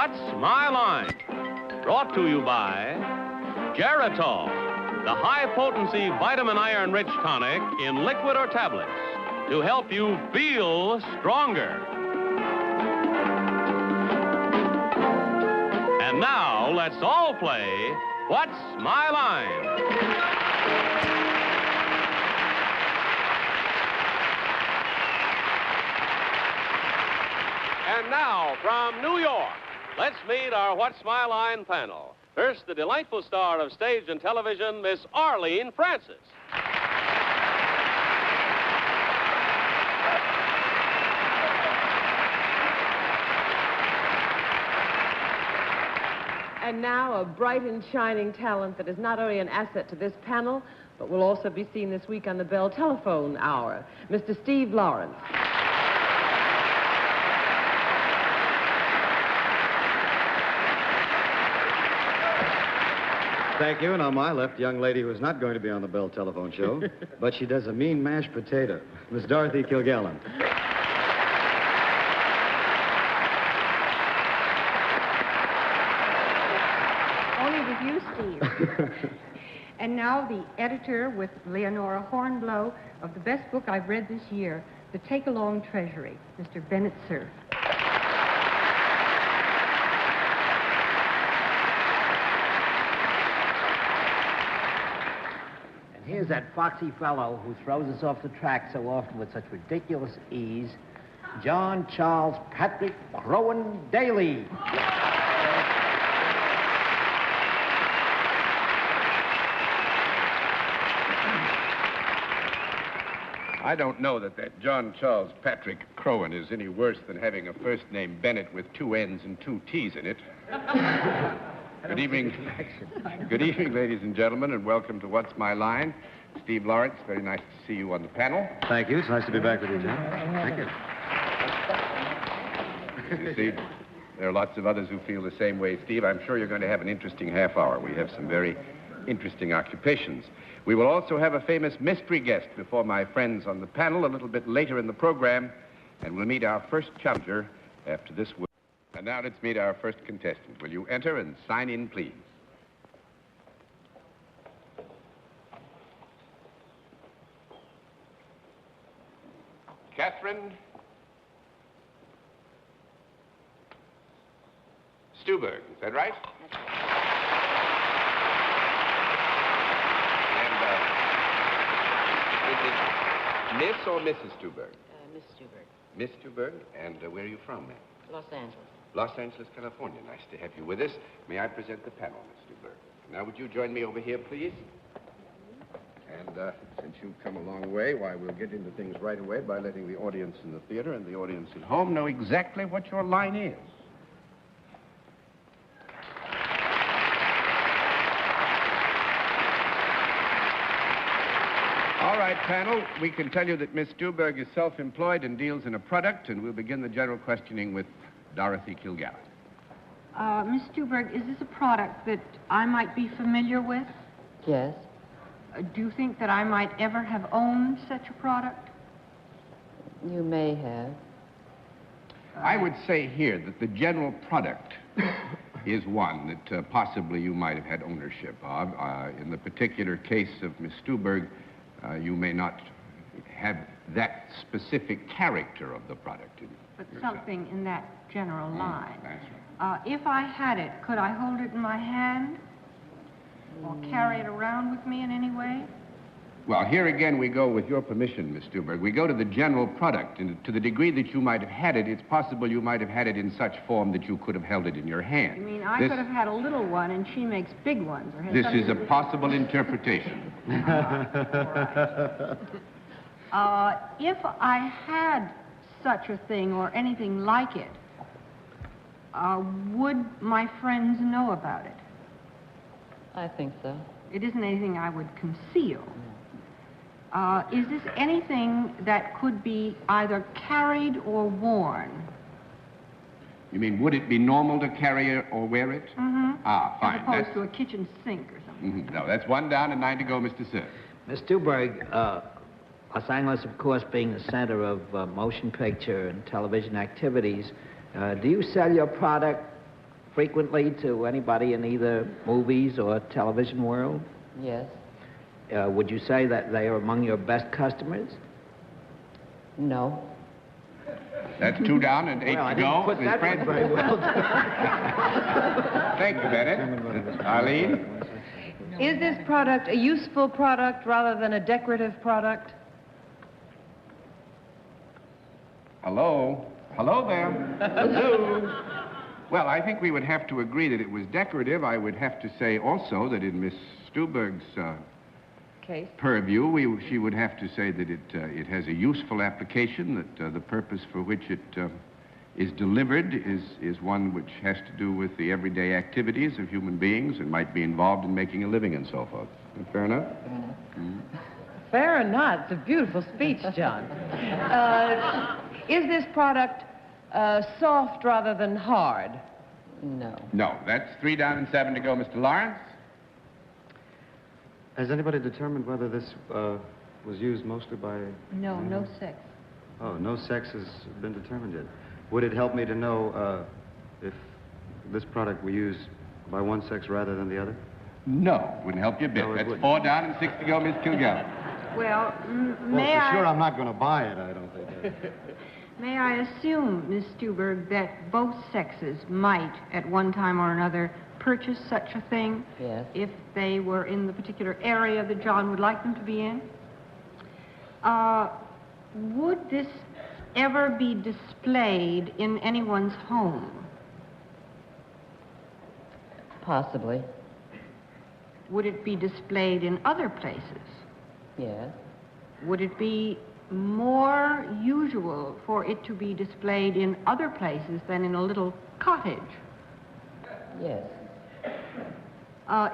What's My Line? Brought to you by Geritol, the high-potency vitamin iron-rich tonic in liquid or tablets to help you feel stronger. And now, let's all play What's My Line? And now, from New York, let's meet our What's My Line panel. First, the delightful star of stage and television, Miss Arlene Francis. And now, a bright and shining talent that is not only an asset to this panel, but will also be seen this week on the Bell Telephone Hour, Mr. Steve Lawrence. Thank you, and on my left, a young lady who is not going to be on the Bell Telephone Show, but she does a mean mashed potato, Miss Dorothy Kilgallen. Only with you, Steve. And now the editor with Leonora Hornblow of the best book I've read this year, The Take-Along Treasury, Mr. Bennett, Cerf. Here's that foxy fellow who throws us off the track so often with such ridiculous ease, John Charles Patrick Crowan Daly. I don't know that John Charles Patrick Crowan is any worse than having a first name Bennett with 2 N's and 2 T's in it. Good evening. Good evening, ladies and gentlemen, and welcome to What's My Line. Steve Lawrence, very nice to see you on the panel. Thank you. It's nice to be back with you, John. Thank you. You see, there are lots of others who feel the same way, Steve. I'm sure you're going to have an interesting half hour. We have some very interesting occupations. We will also have a famous mystery guest before my friends on the panel a little bit later in the program, and we'll meet our first challenger after this word. And now let's meet our first contestant. Will you enter and sign in, please? Catherine Stuberg, is that right? And is it Miss or Mrs. Stuberg? Miss Stuberg. Miss Stuberg, and where are you from, ma'am? Los Angeles. Los Angeles, California. Nice to have you with us. May I present the panel, Miss Stuberg? Now, would you join me over here, please? And since you've come a long way, why, we'll get into things right away by letting the audience in the theater and the audience at home know exactly what your line is. All right, panel, we can tell you that Miss Stuberg is self-employed and deals in a product, and we'll begin the general questioning with Dorothy Kilgallen. Miss Stuberg, is this a product that I might be familiar with? Yes. Do you think that I might ever have owned such a product? You may have. I would say here that the general product is one that possibly you might have had ownership of. In the particular case of Miss Stuberg, you may not have that specific character of the product. But something in that general line. That's right. If I had it, could I hold it in my hand? Or carry it around with me in any way? Well, here again we go, with your permission, Miss Stuberg. We go to the general product, and to the degree that you might have had it, it's possible you might have had it in such form that you could have held it in your hand. You mean I could have had a little one and she makes big ones? Or has This something is a to do- possible interpretation. If I had such a thing or anything like it, would my friends know about it? I think so. It isn't anything I would conceal. Is this anything that could be either carried or worn? You mean, would it be normal to carry it or wear it? Mm-hmm. Ah, fine. As opposed to a kitchen sink or something. No, that's 1 down and 9 to go, Mr. Cerf. Miss Stuberg, Los Angeles, of course, being the center of motion picture and television activities, do you sell your product frequently to anybody in either movies or television world? Yes. Would you say that they are among your best customers? No. That's 2 down and 8 to go. Put Miss that Fran- one very well. Thank you, Bennett. Arlene? Is this product a useful product rather than a decorative product? Hello? Hello there. Hello? Well, I think we would have to agree that it was decorative. I would have to say also that in Miss Stuberg's Case. purview, she would have to say that it has a useful application, that the purpose for which it is delivered is one which has to do with the everyday activities of human beings and might be involved in making a living and so forth. Fair enough? Fair or not, it's a beautiful speech, John. Is this product soft rather than hard? No. No. That's 3 down and 7 to go, Mr. Lawrence. Has anybody determined whether this was used mostly by... No, no sex. Oh, no sex has been determined yet. Would it help me to know if this product we use by one sex rather than the other? No. Wouldn't help you a bit. No, it That's wouldn't. 4 down and 6 to go, Miss Kilgallen. Well, Well, may for sure I... I'm not going to buy it, I don't think. May I assume, Miss Stuberg, that both sexes might, at one time or another, purchase such a thing? Yes. If they were in the particular area that John would like them to be in? Would this ever be displayed in anyone's home? Possibly. Would it be displayed in other places? Yes. Would it be more usual for it to be displayed in other places than in a little cottage? Yes.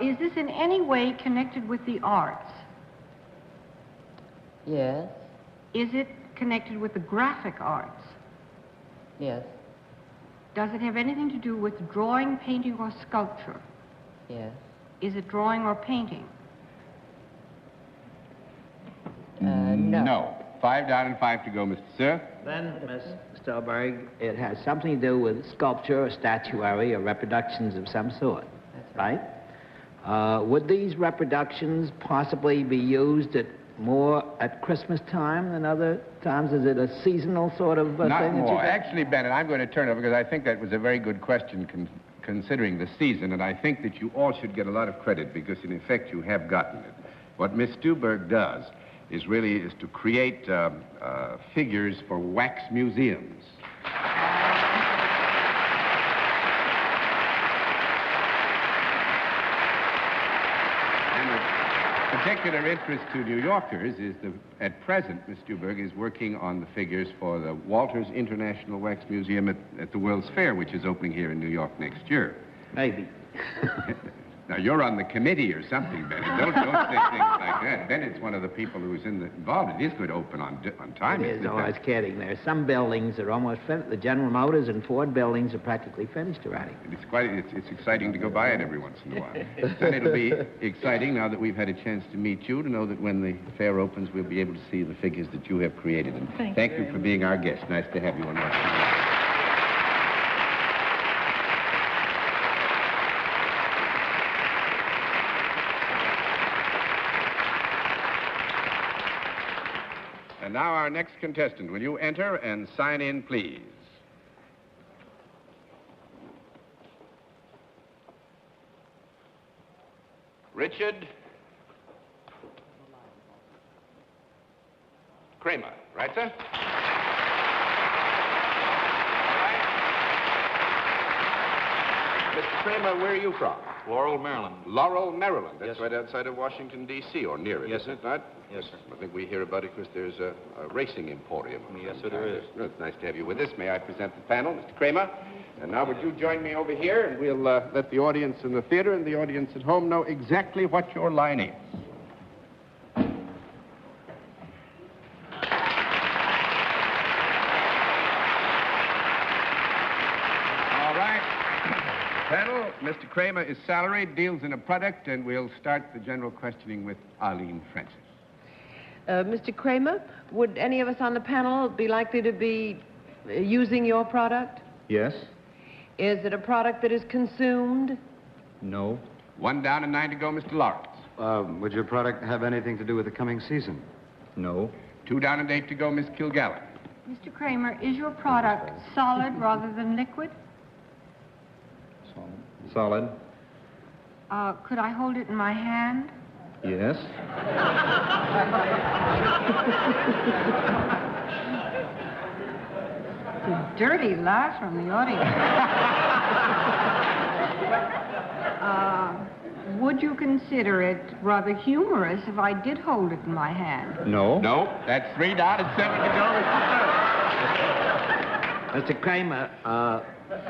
Is this in any way connected with the arts? Yes. Is it connected with the graphic arts? Yes. Does it have anything to do with drawing, painting, or sculpture? Yes. Is it drawing or painting? No. No. 5 down and 5 to go, Mr. Cerf. Then, Miss Stuberg, it has something to do with sculpture or statuary or reproductions of some sort, right? Would these reproductions possibly be used more at Christmas time than other times? Is it a seasonal sort of Not thing? more. Actually, Bennett, I'm going to turn over because I think that was a very good question considering the season, and I think that you all should get a lot of credit because, in effect, you have gotten it. What Miss Stuberg does is to create figures for wax museums. And of particular interest to New Yorkers is at present, Miss Stuberg is working on the figures for the Walters International Wax Museum at the World's Fair, which is opening here in New York next year. Maybe. Now, you're on the committee or something, Bennett. Don't say things like that. Bennett's one of the people who's involved. It is going to open on time. It is. Oh, I was kidding. There are some buildings that are almost finished. The General Motors and Ford buildings are practically finished already. It's exciting to go by it every once in a while. And it'll be exciting, now that we've had a chance to meet you, to know that when the fair opens, we'll be able to see the figures that you have created. And thank you for being our guest. Nice to have you on our show. And now our next contestant. Will you enter and sign in, please? Richard Kramer. Right, sir? All right. Mr. Kramer, where are you from? Laurel, Maryland. Laurel, Maryland. That's Yes, right outside of Washington, D.C., or near it, Yes, isn't it sir. not? Yes, sir. I think we hear about it because there's a racing emporium. of Yes, some sir, there kind. is. Well, it's nice to have you with us. May I present the panel, Mr. Kramer? And now would you join me over here, and we'll let the audience in the theater and the audience at home know exactly what your line is. All right. Panel, Mr. Kramer is salaried, deals in a product, and we'll start the general questioning with Arlene Francis. Mr. Kramer, would any of us on the panel be likely to be using your product? Yes? Is it a product that is consumed? No. 1 down and 9 to go, Mr. Lawrence. Would your product have anything to do with the coming season? No. 2 down and 8 to go, Miss Kilgallen. Mr. Kramer, is your product solid rather than liquid? Solid. Could I hold it in my hand? Yes. A dirty laugh from the audience. Would you consider it rather humorous if I did hold it in my hand? No. No, that's 3 down and 7 to go, Mr. Cerf. Mr. Kramer,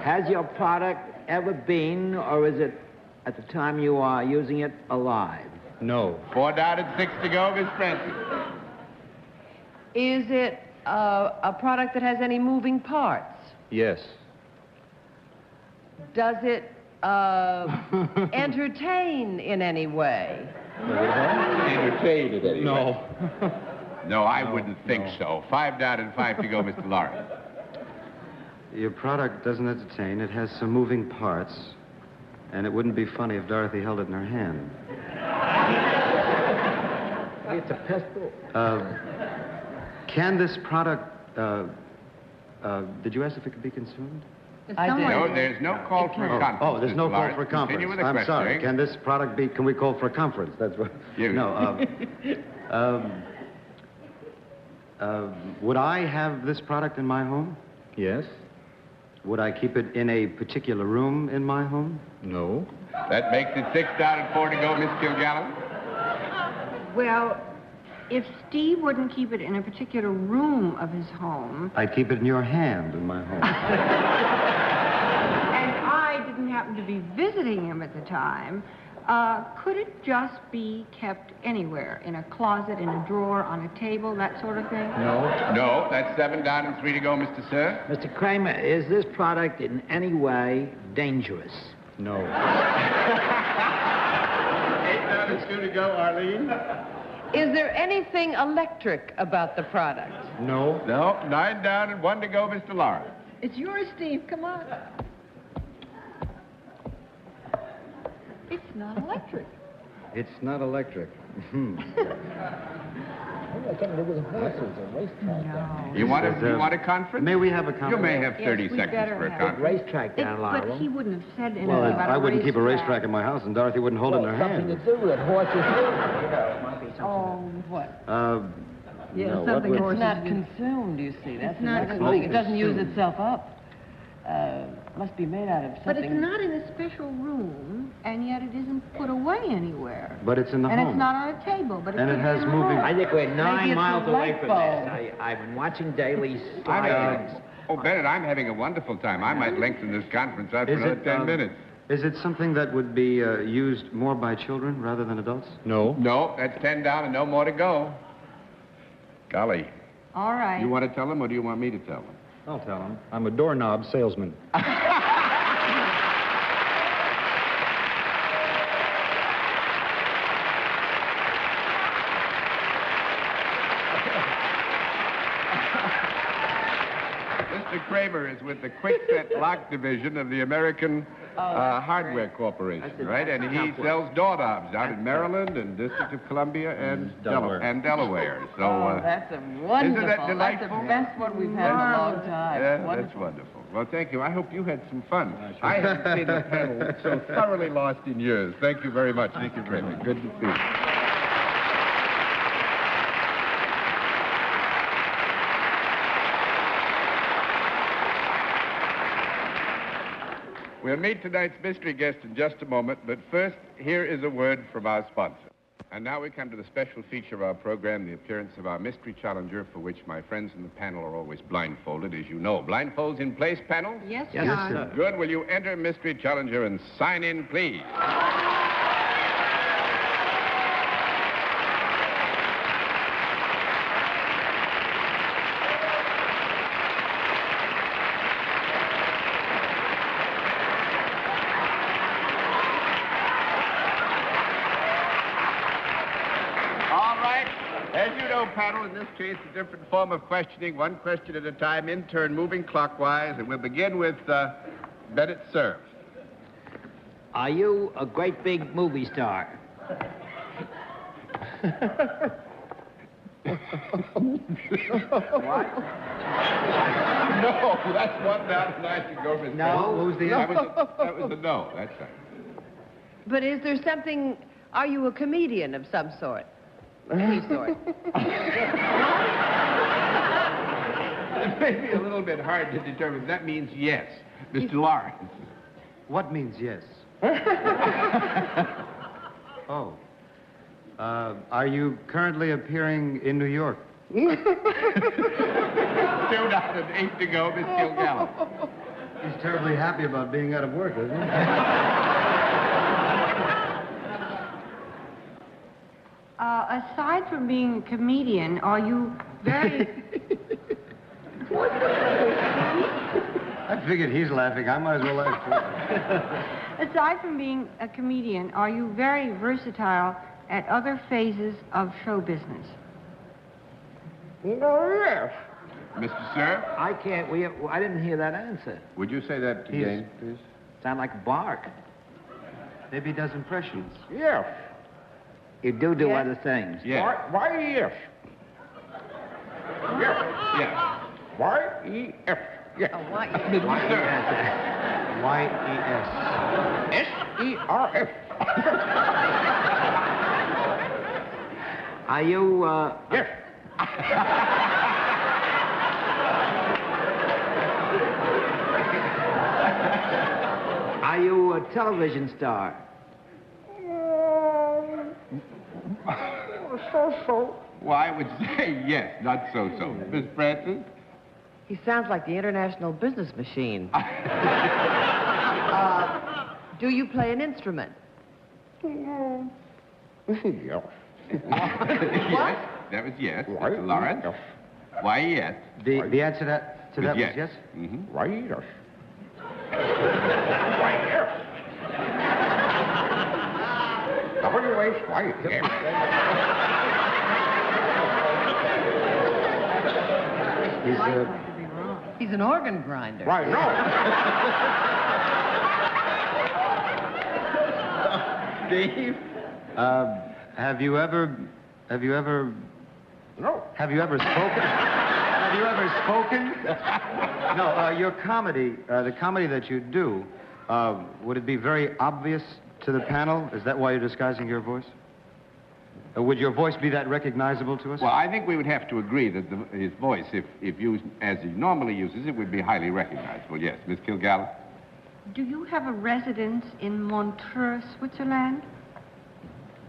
has your product ever been, or is it, at the time you are using it, alive? No. 4 down and 6 to go, Miss Francis. Is it a product that has any moving parts? Yes. Does it entertain in any way? Entertained anyway. No. No, I wouldn't think so. 5 down and 5 to go, Mr. Lawrence. Your product doesn't entertain. It has some moving parts. And it wouldn't be funny if Dorothy held it in her hand. It's a pistol. Can this product... did you ask if it could be consumed? I did. No, there's no call for a conference. Oh, there's no Mr. call Lawrence. for a conference. Continue with the I'm questioning. sorry. Can this product be... Can we call for a conference? That's what... You. No, would I have this product in my home? Yes. Would I keep it in a particular room in my home? No. That makes it 6 down and 4 to go, Miss Kilgallen. Well, if Steve wouldn't keep it in a particular room of his home, I'd keep it in your hand in my home. and I didn't happen to be visiting him at the time, could it just be kept anywhere? In a closet, in a drawer, on a table, that sort of thing? No. No, that's 7 down and 3 to go, Mr. Cerf. Mr. Kramer, is this product in any way dangerous? No. 8 down and 2 to go, Arlene. Is there anything electric about the product? No. No, 9 down and 1 to go, Mr. Lawrence. It's yours, Steve. Come on. It's not electric. It's not electric. You want a conference? May we have a conference? You may have 30 Yes, we seconds better for a have conference. Racetrack down But Lyle. he wouldn't have said anything Well, about I wouldn't keep a racetrack in my house, and Dorothy wouldn't hold it in her hand. do with horses. Oh, what? Yeah, no, something what It's would... not consumed, you see. That's not another thing. It doesn't use consumed. itself up. Must be made out of something. But it's not in a special room, and yet it isn't put away anywhere. But it's in the And home. it's not on a table, but it's And it in has the moving- home. I think we're 9 Maybe it's miles a away light from bulb. this. I've been watching daily slidings. Oh, Bennett, I'm having a wonderful time. I might lengthen this conference out for Is another it, 10 minutes. Is it something that would be used more by children rather than adults? No. No, that's 10 down and no more to go. Golly. All right. You want to tell them, or do you want me to tell them? I'll tell them. I'm a doorknob salesman. Mr. Kramer is with the Quickset Lock Division of the American Hardware Corporation, right? And he sells doorknobs out in Maryland and District of Columbia and Delaware. So, that's a wonderful. isn't that delightful? That's the best one we've had in a long time. Yeah, Wonderful. that's wonderful. Well, thank you. I hope you had some fun. I haven't seen the panel so thoroughly lost in years. Thank you very much, Mr. Kramer. Good to see you. We'll meet tonight's mystery guest in just a moment, but first, here is a word from our sponsor. And now we come to the special feature of our program, the appearance of our mystery challenger, for which my friends in the panel are always blindfolded, as you know. Blindfolds in place, panel? Yes, Yes, John. sir. Good. Will you enter mystery challenger and sign in, please? Panel, in this case, a different form of questioning, one question at a time, in turn, moving clockwise, and we'll begin with Bennett Cerf. Are you a great big movie star? What? No, that's one down and I should go, Miss No? Francis. What was the answer? That was a no, that's right. But is there something... Are you a comedian of some sort? Any sort? It may be a little bit hard to determine. That means yes. Mr. Lawrence. What means yes? Oh. Are you currently appearing in New York? 2 down and 8 to go, Miss Kilgallen. He's terribly happy about being out of work, isn't he? Aside from being a comedian, are you very... I figured he's laughing. I might as well laugh too. Aside from being a comedian, are you very versatile at other phases of show business? Mr. Cerf? I can't. I didn't hear that answer. Would you say that again, please? Sound like a bark. Maybe he does impressions. Yes. You do other things. Yes. Why, yes. Yes. Y-E-F. Yes. Oh, what? Mr. Cerf. Y-E-S. S-E-R-F. Are you, Yes. Are you a television star? So. Well, I would say yes, not so-so. Miss Francis? He sounds like the international business machine. Do you play an instrument? Yes. Yes, that was yes. Why? Mr. Lawrence? Yes. Why yes? The answer to that was yes? Mm-hmm. Why, yes. Why, yes. W-H, why, yes. He's an organ grinder. Why, no. Steve? Have you ever No. spoken? Have you ever spoken? No, your comedy, the comedy that you do, would it be very obvious to the panel? Is that why you're disguising your voice? Would your voice be that recognizable to us? Well, I think we would have to agree that his voice, if used as he normally uses it, would be highly recognizable, yes. Miss Kilgallen? Do you have a residence in Montreux, Switzerland?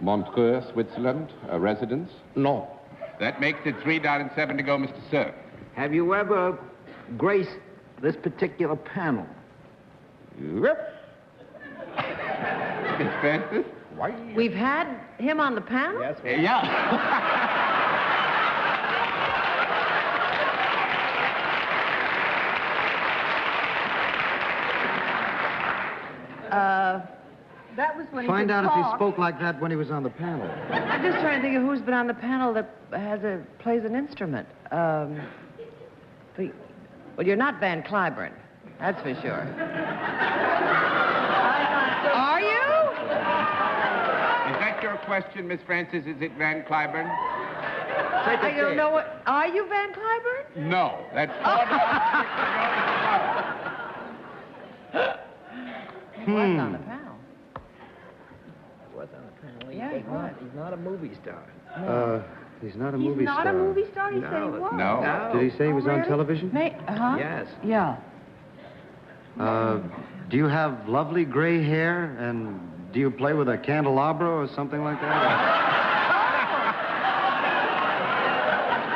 Montreux, Switzerland, a residence? No. That makes it 3 down and 7 to go, Mr. Cerf. Have you ever graced this particular panel? Yep. Miss Francis? Why? We've had him on the panel? Yes. Yeah. That was when Find he out could if he talk. spoke like that when he was on the panel. I'm just trying to think of who's been on the panel that plays an instrument. Well, you're not Van Cliburn. That's for sure. Are you? Is that your question, Miss Francis? Is it Van Cliburn? I don't know what... Are you Van Cliburn? No. That's 4 down. He was on the panel. Was on the panel. Yeah, he was. He's not a movie star. He's not a He's movie not star. a movie star? He said he No. was. No. Did he say he was on really? television? Yes. Yeah. Do you have lovely gray hair, and do you play with a candelabra or something like that?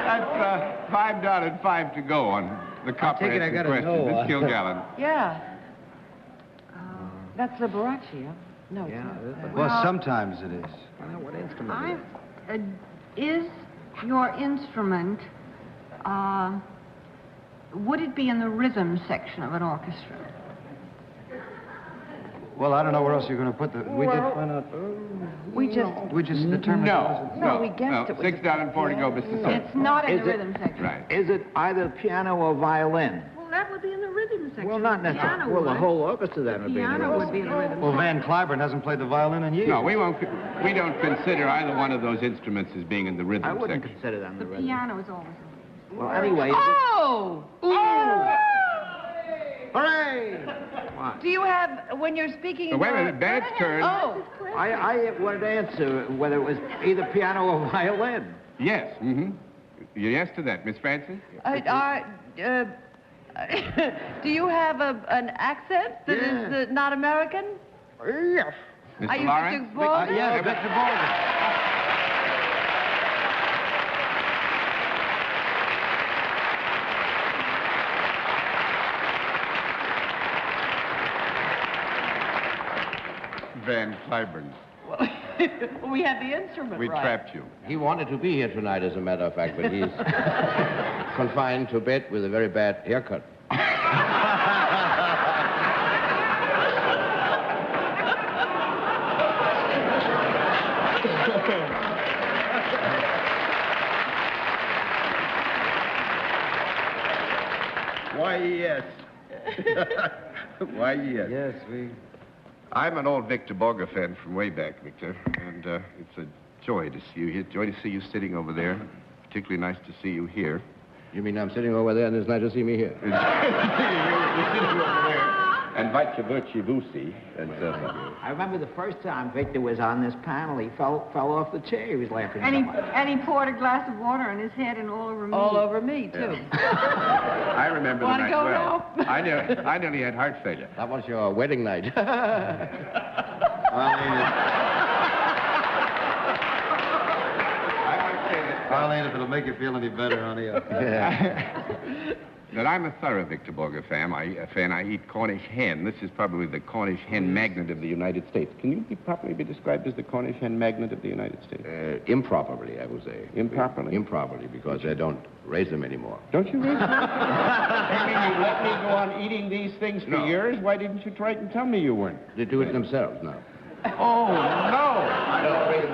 That's 5 down and 5 to go on the comprehensive gotta question. know, Miss Kilgallen. Yeah. That's Liberace, huh? No, Yeah. it's not. Well, sometimes it is. Find out what instrument it Is is. your instrument, would it be in the rhythm section of an orchestra? Well, I don't know where else you're going to put the... We did find out... We just... We just determined... No, we guessed it was 6 down and 4 to go, Mr. Cerf. It's not in Is the it- rhythm section. Right. Is it either piano or violin? Well, now that would be in the rhythm section. Well, not necessarily. Well, the whole orchestra then would be in the Piano would be rhythm. in the rhythm. Well, Van Cliburn hasn't played the violin in years. No, we don't consider either one of those instruments as being in the rhythm I wouldn't section. consider them the The rhythm. piano is always in Well, anyway, Oh! Hooray! what? Do you have, when you're speaking... Wait a minute, Bennett's turn. Oh, I wanted to answer whether it was either piano or violin. Yes, mm-hmm. Yes to that, Miss Francis? do you have an accent that is not American? Yes. Mr. Are you Lawrence? Mr. Borge? Yes, Victor Borge. Van Cliburn. Well, we had the instrument We right. trapped you. He wanted to be here tonight, as a matter of fact, but he's confined to bed with a very bad haircut. Why, yes. Why, yes. Yes, we... I'm an old Victor Borge fan from way back, Victor, and it's a joy to see you here. Joy to see you sitting over there. Particularly nice to see you here. You mean I'm sitting over there and it's nice to see me here? You're sitting over there. And Vusi, and I remember the first time Victor was on this panel, he fell off the chair. He was laughing so much. And he poured a glass of water on his head and all over me. All over me, too. I remember the Wanna night go well. now? I nearly had heart failure. That was your wedding night. Arlene, if it'll make you feel any better, honey. That I'm a thorough Victor Borge fan. I eat Cornish hen. This is probably the Cornish hen magnet of the United States. Can you properly be described as the Cornish hen magnet of the United States? Improperly, I would say. Improperly? Improperly, because they don't raise them anymore. Don't you raise them? You mean you let me go on eating these things for years? Why didn't you try and tell me you weren't? They do it themselves now. Oh, no!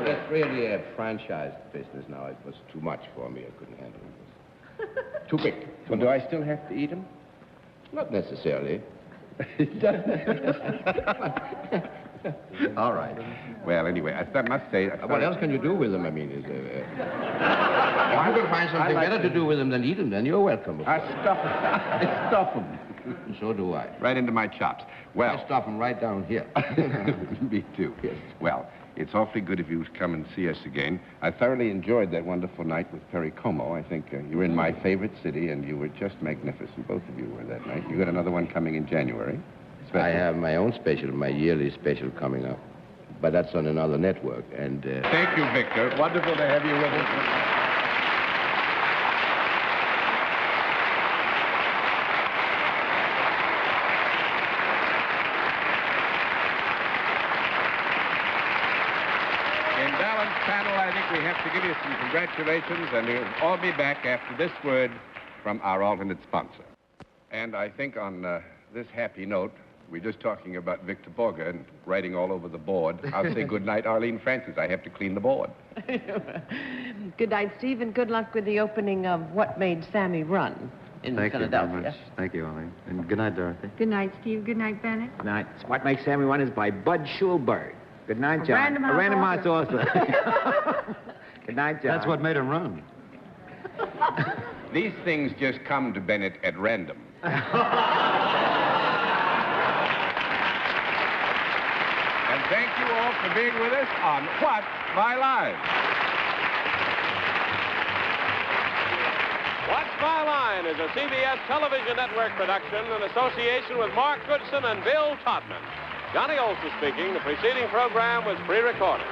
It's really a franchise business now. It was too much for me. I couldn't handle it. Too big. Well, do I still have to eat them? Not necessarily. All right. Well, anyway, I must say... What else can you do with them? I mean, if you can find something better to do with them than eat them, then you're welcome. I stuff them. So do I. Right into my chops. Well... I stuff them right down here. Me too. Yes. Well, it's awfully good of you to come and see us again. I thoroughly enjoyed that wonderful night with Perry Como. I think you were in my favorite city, and you were just magnificent. Both of you were that night. You got another one coming in January. Special. I have my own special, my yearly special coming up. But that's on another network, and... Thank you, Victor. Wonderful to have you with us. Panel, I think we have to give you some congratulations, and we'll all be back after this word from our alternate sponsor. And I think on this happy note, we're just talking about Victor Borge and writing all over the board. I'll say good night, Arlene Francis. I have to clean the board. Good night, Steve, and good luck with the opening of What Made Sammy Run in Philadelphia. Thank you very much. Thank you, Arlene. And good night, Dorothy. Good night, Steve. Good night, Bennett. Good night. What Makes Sammy Run is by Bud Schulberg. Good night, John. A Random House author. Good night, John. That's what made him run. These things just come to Bennett at random. And thank you all for being with us on What's My Line? What's My Line is a CBS television network production in association with Mark Goodson and Bill Todman. Johnny Olson speaking. The preceding program was pre-recorded.